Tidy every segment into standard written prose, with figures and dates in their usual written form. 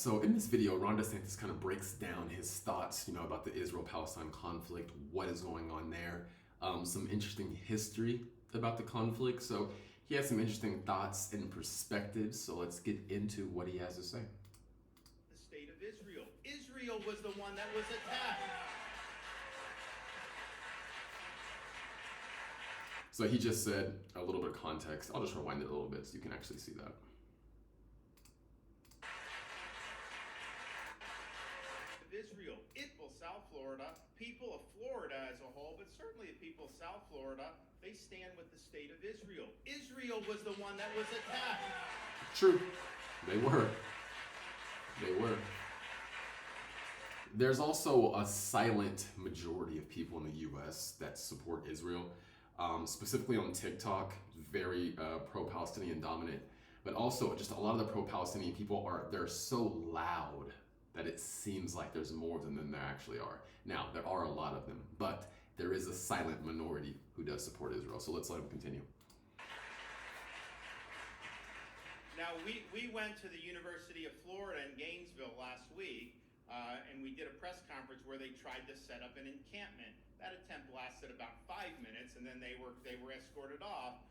So in this video, Ron Desantis kind of breaks down his thoughts, about the Israel-Palestine conflict, what is going on there, some interesting history about the conflict. So he has some interesting thoughts and perspectives. So let's get into what he has to say. The state of Israel. Israel was the one that was attacked. So he just said a little bit of context. I'll just rewind it a little bit so you can actually see that. Israel, South Florida, people of Florida as a whole, but certainly the people of South Florida, they stand with the state of Israel. Israel was the one that was attacked. True. They were. There's also a silent majority of people in the U.S. that support Israel, specifically on TikTok, very pro-Palestinian dominant, but also just a lot of the pro-Palestinian people they're so loud that it seems like there's more of them than there actually are. Now, there are a lot of them, but there is a silent minority who does support Israel. So let's let him continue. Now, we went to the University of Florida in Gainesville last week, and we did a press conference where they tried to set up an encampment. That attempt lasted about 5 minutes, and then they were escorted off.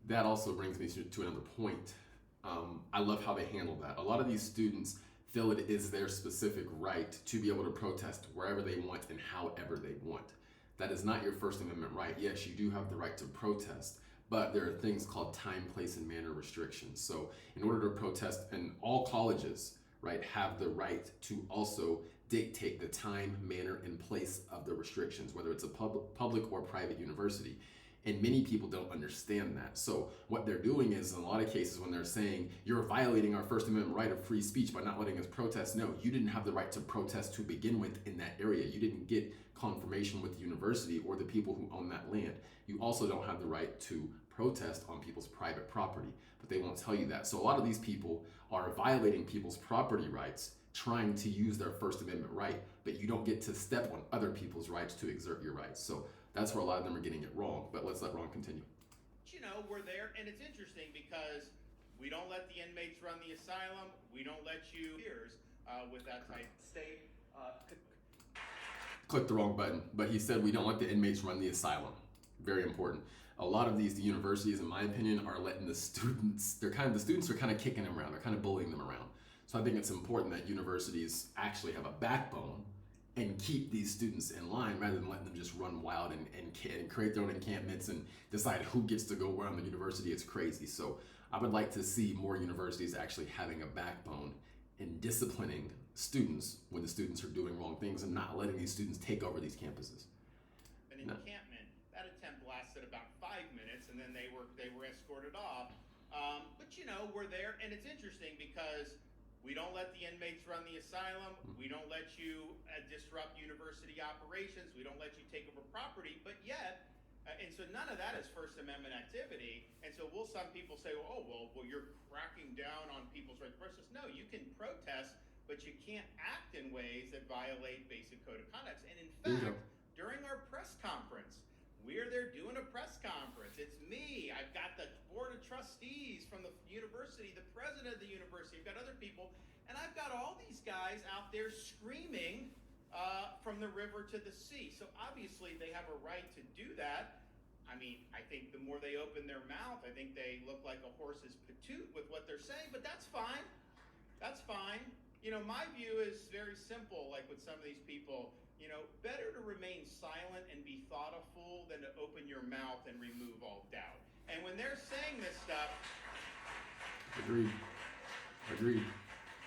That also brings me to another point. I love how they handle that. A lot of these students feel it is their specific right to be able to protest wherever they want and however they want. That is not your First Amendment right. Yes, you do have the right to protest, but there are things called time, place, and manner restrictions. So in order to protest, and all colleges, right, have the right to also dictate the time, manner, and place of the restrictions, whether it's a public or private university. And many people don't understand that. So what they're doing is, in a lot of cases, when they're saying, you're violating our First Amendment right of free speech by not letting us protest, no, you didn't have the right to protest to begin with in that area. You didn't get confirmation with the university or the people who own that land. You also don't have the right to protest on people's private property, but they won't tell you that. So a lot of these people are violating people's property rights, trying to use their First Amendment right, but you don't get to step on other people's rights to exert your rights. So that's where a lot of them are getting it wrong, but let's let Ron continue. We're there, and it's interesting because we don't let the inmates run the asylum. We don't let you with that type of state. Click the wrong button, but he said we don't let the inmates run the asylum. Very important. A lot of these universities, in my opinion, are letting the students are kind of kicking them around. They're kind of bullying them around. So I think it's important that universities actually have a backbone and keep these students in line rather than letting them just run wild and create their own encampments and decide who gets to go where on the university. It's crazy. So I would like to see more universities actually having a backbone and disciplining students when the students are doing wrong things and not letting these students take over these campuses. An encampment, that attempt lasted about 5 minutes, and then they were escorted off. But we're there, and it's interesting because we don't let the inmates run the asylum. We don't let you disrupt university operations. We don't let you take over property. But yet, and so none of that is First Amendment activity. And so some people say, well, you're cracking down on people's right to protest. No, you can protest, but you can't act in ways that violate basic code of conduct. And in fact, during our press conference, we're there doing a press conference. It's me. I've got the board of trustees from the university, the president of the university. I've got other people. And I've got all these guys out there screaming from the river to the sea. So obviously they have a right to do that. I mean, I think the more they open their mouth, I think they look like a horse's patoot with what they're saying. But that's fine. That's fine. My view is very simple, like with some of these people. Better to remain silent and be thought a fool than to open your mouth and remove all doubt. And when they're saying this stuff... Agreed.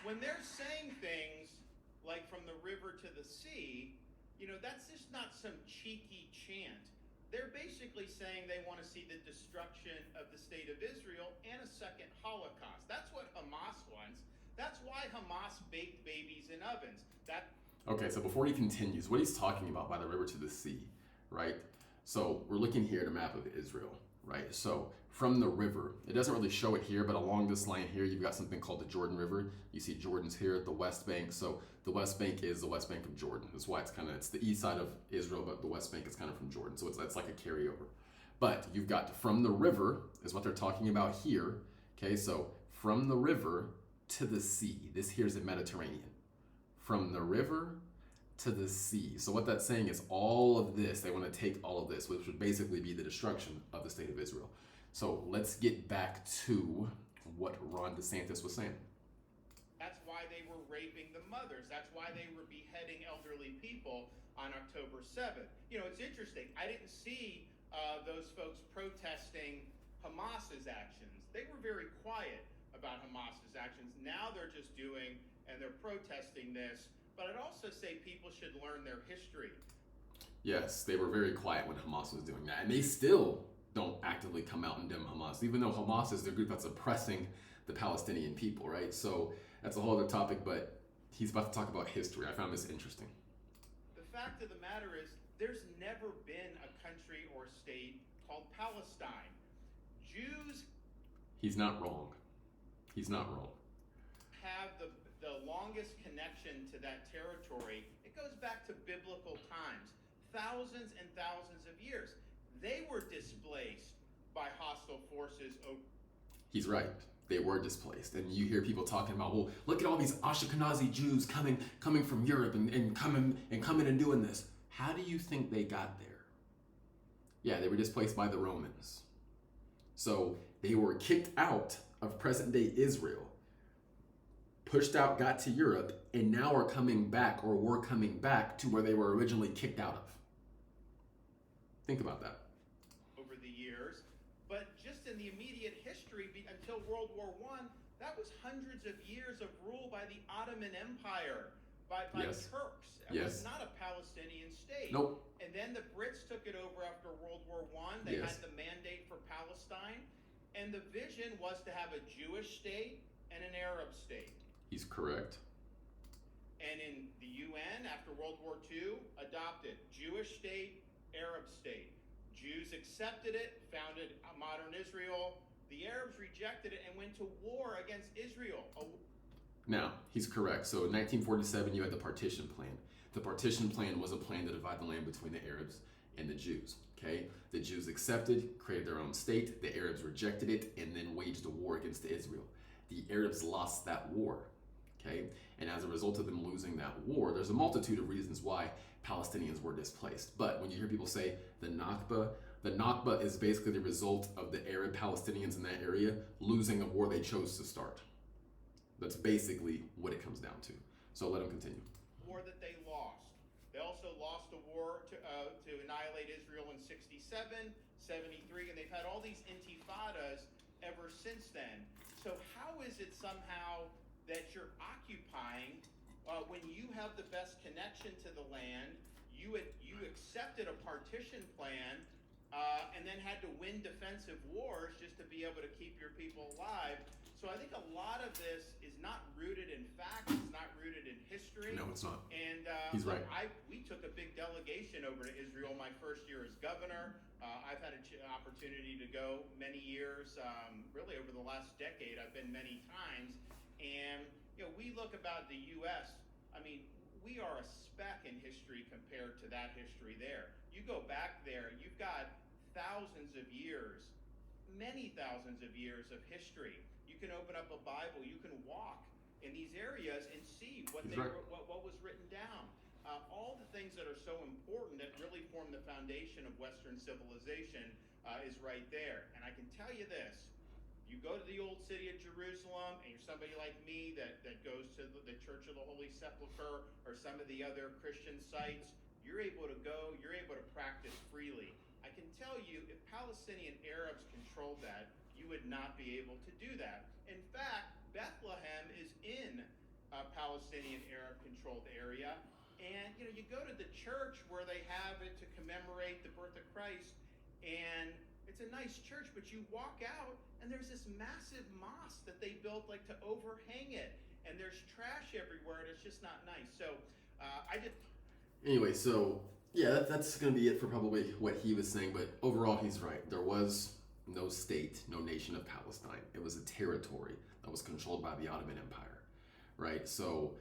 When they're saying things like from the river to the sea, that's just not some cheeky chant. They're basically saying they want to see the destruction of the state of Israel and a second Holocaust. That's what Hamas wants. That's why Hamas baked babies in ovens. Okay, so before he continues, what he's talking about by the river to the sea, right? So we're looking here at a map of Israel, right? So from the river, it doesn't really show it here, but along this line here, you've got something called the Jordan River. You see Jordan's here at the West Bank. So the West Bank is the West Bank of Jordan. That's why it's the east side of Israel, but the West Bank is kind of from Jordan. So it's like a carryover. But you've got from the river is what they're talking about here. Okay, so from the river to the sea. This here's the Mediterranean. From the river to the sea. So what that's saying is all of this, they want to take all of this, which would basically be the destruction of the state of Israel. So let's get back to what Ron DeSantis was saying. That's why they were raping the mothers. That's why they were beheading elderly people on October 7th. You know, it's interesting. I didn't see those folks protesting Hamas's actions. They were very quiet about Hamas's actions. Now they're just doing, and they're protesting this. But I'd also say people should learn their history. Yes, they were very quiet when Hamas was doing that. And they still don't actively come out and condemn Hamas, even though Hamas is the group that's oppressing the Palestinian people, right? So that's a whole other topic, but he's about to talk about history. I found this interesting. The fact of the matter is, there's never been a country or state called Palestine. Jews He's not wrong. He's not wrong. have the longest connection to that territory. It goes back to biblical times, thousands and thousands of years. They were displaced by hostile forces. He's right. They were displaced. And you hear people talking about, well, look at all these Ashkenazi Jews coming from Europe and coming and doing this. How do you think they got there? Yeah, they were displaced by the Romans. So they were kicked out of present-day Israel, pushed out, got to Europe, and now are coming back, or were coming back to where they were originally kicked out of. Think about that. Over the years, but just in the immediate history until World War I, that was hundreds of years of rule by the Ottoman Empire, by Yes. Turks. It Yes. was not a Palestinian state. Nope. And then the Brits took it over after World War I. They Yes. had the mandate for Palestine, and the vision was to have a Jewish state and an Arab state. He's correct. And in the UN after World War II, adopted Jewish state, Arab state. Jews accepted it, founded modern Israel. The Arabs rejected it and went to war against Israel. Now, he's correct. So in 1947, you had the Partition Plan. The Partition Plan was a plan to divide the land between the Arabs and the Jews. Okay? The Jews accepted, created their own state. The Arabs rejected it and then waged a war against Israel. The Arabs lost that war. Okay? And as a result of them losing that war, there's a multitude of reasons why Palestinians were displaced. But when you hear people say the Nakba is basically the result of the Arab Palestinians in that area losing a war they chose to start. That's basically what it comes down to. So let him continue. War that they lost. They also lost a war to annihilate Israel in 67, 73, and they've had all these intifadas ever since then. So how is it somehow that you're occupying when you have the best connection to the land? You accepted a partition plan and then had to win defensive wars just to be able to keep your people alive. So I think a lot of this is not rooted in fact. It's not rooted in history. No, it's not. And He's right. We took a big delegation over to Israel my first year as governor. I've had an opportunity to go many years, really over the last decade. I've been many times. And, you know, we look about the U.S., I mean, we are a speck in history compared to that history there. You go back there, you've got thousands of years, many thousands of years of history. You can open up a Bible, you can walk in these areas and see what what was written down. All the things that are so important that really form the foundation of Western civilization is right there. And I can tell you this, you go to the old city of Jerusalem and you're somebody like me that goes to the Church of the Holy Sepulchre or some of the other Christian sites, you're able to go, you're able to practice freely. I can tell you, if Palestinian Arabs controlled that, you would not be able to do that. In fact, Bethlehem is in a Palestinian Arab-controlled area. And, you know, you go to the church where they have it to commemorate the birth of Christ, and it's a nice church, but you walk out, and there's this massive mosque that they built, like, to overhang it. And there's trash everywhere, and it's just not nice. So, Anyway, so, yeah, that's going to be it for probably what he was saying. But overall, he's right. There was no state, no nation of Palestine. It was a territory that was controlled by the Ottoman Empire, right? So,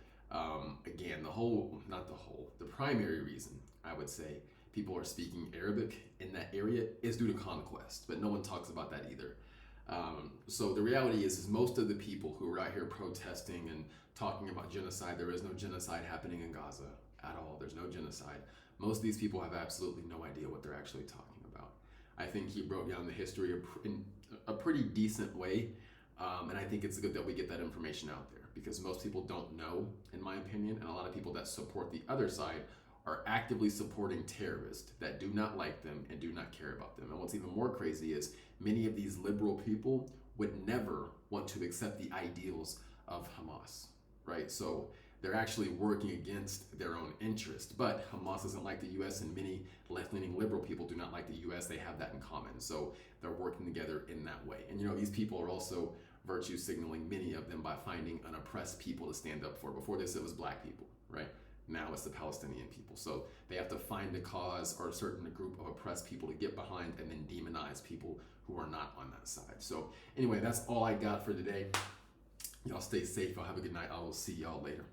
again, the primary reason, I would say, people are speaking Arabic in that area is due to conquest, but no one talks about that either. So the reality is most of the people who are out here protesting and talking about genocide, there is no genocide happening in Gaza at all. There's no genocide. Most of these people have absolutely no idea what they're actually talking about. I think he broke down the history in a pretty decent way, and I think it's good that we get that information out there because most people don't know, in my opinion, and a lot of people that support the other side are actively supporting terrorists that do not like them and do not care about them. And what's even more crazy is many of these liberal people would never want to accept the ideals of Hamas, right? So they're actually working against their own interest. But Hamas doesn't like the U.S. and many left-leaning liberal people do not like the U.S. They have that in common. So they're working together in that way. And these people are also virtue signaling, many of them, by finding an oppressed people to stand up for. Before this, it was black people, right? Now it's the Palestinian people. So they have to find a cause or a certain group of oppressed people to get behind and then demonize people who are not on that side. So anyway, that's all I got for today. Y'all stay safe. Y'all have a good night. I will see y'all later.